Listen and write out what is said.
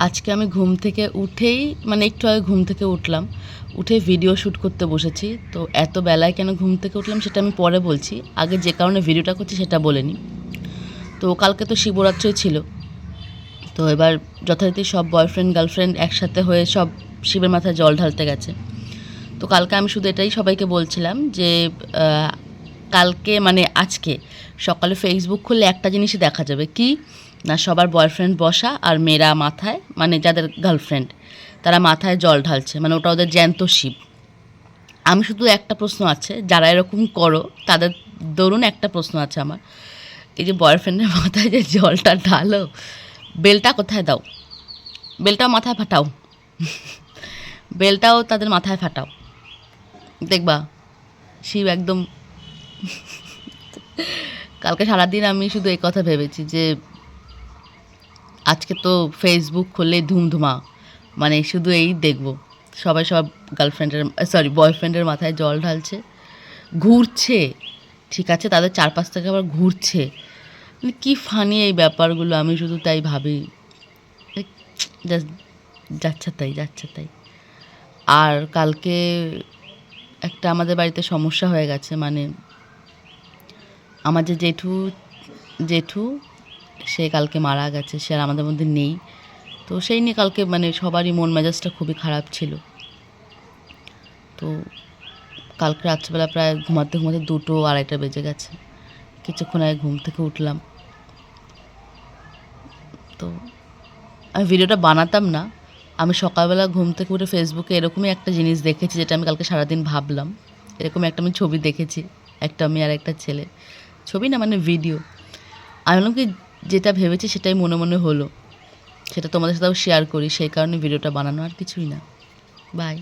আজকে আমি ঘুম থেকে উঠেই মানে একটু আগে ঘুম থেকে উঠলাম, উঠে ভিডিও শ্যুট করতে বসেছি। তো এত বেলায় কেন ঘুম থেকে উঠলাম সেটা আমি পরে বলছি, আগে যে কারণে ভিডিওটা করছি সেটা বলে নিই। তো কালকে তো শিবরাত্রি ছিল, তো এবার যথারীতি সব বয়ফ্রেন্ড গার্লফ্রেন্ড একসাথে হয়ে সব শিবের মাথায় জল ঢালতে গেছে। তো কালকে আমি শুধু এটাই সবাইকে বলছিলাম যে কালকে মানে আজকে সকালে ফেসবুক খুললে একটা জিনিসই দেখা যাবে, কি না সবার বয়ফ্রেন্ড বসা আর মেয়েরা মাথায় মানে যাদের গার্লফ্রেন্ড তারা মাথায় জল ঢালছে, মানে ওটা ওদের জ্যান্ত শিব। আমি শুধু একটা প্রশ্ন আছে, যারা এরকম করো তাদের দরুন একটা প্রশ্ন আছে আমার, এই যে বয়ফ্রেন্ডের মাথায় যে জলটা ঢালো, বেলটা কোথায় দাও? বেলটাও মাথায় ফাটাও, বেলটাও তাদের মাথায় ফাটাও, দেখবা শিব একদম। কালকে সারাদিন আমি শুধু এই কথা ভেবেছি যে আজকে তো ফেসবুক খুললেই ধুমধুমা, মানে শুধু এই দেখব সবাই সব গার্লফ্রেন্ডের বয়ফ্রেন্ডের মাথায় জল ঢালছে, ঘুরছে, ঠিক আছে তাদের চারপাশ থেকে আবার ঘুরছে, মানে কী ফানি এই ব্যাপারগুলো, আমি শুধু তাই ভাবি, জাস্ট যাচ্ছে তাই যাচ্ছে তাই। আর কালকে একটা আমাদের বাড়িতে সমস্যা হয়ে গেছে, মানে আমার যে জেঠু জেঠু সে কালকে মারা গেছে, সে আর আমাদের মধ্যে নেই। তো সেই নিয়ে কালকে মানে সবারই মন মেজাজটা খুবই খারাপ ছিল। তো কালকে রাত্রিবেলা প্রায় ঘুমাতে ঘুমাতে 2টো 2:30 বেজে গেছে, কিছুক্ষণ আগে ঘুম থেকে উঠলাম। তো আমি ভিডিওটা বানাতাম না, আমি সকালবেলা ঘুম থেকে উঠে ফেসবুকে এরকমই একটা জিনিস দেখেছি যেটা আমি কালকে সারাদিন ভাবলাম। এরকম একটা আমি ছবি দেখেছি, একটা মেয়ে আর একটা ছেলে, ছবি না মানে ভিডিও। আমি বললাম কি যেটা ভেবেছি সেটাই মনে মনে হলো, সেটা তোমাদের সাথেও শেয়ার করি, সেই কারণে ভিডিওটা বানানো, আর কিছুই না। বাই।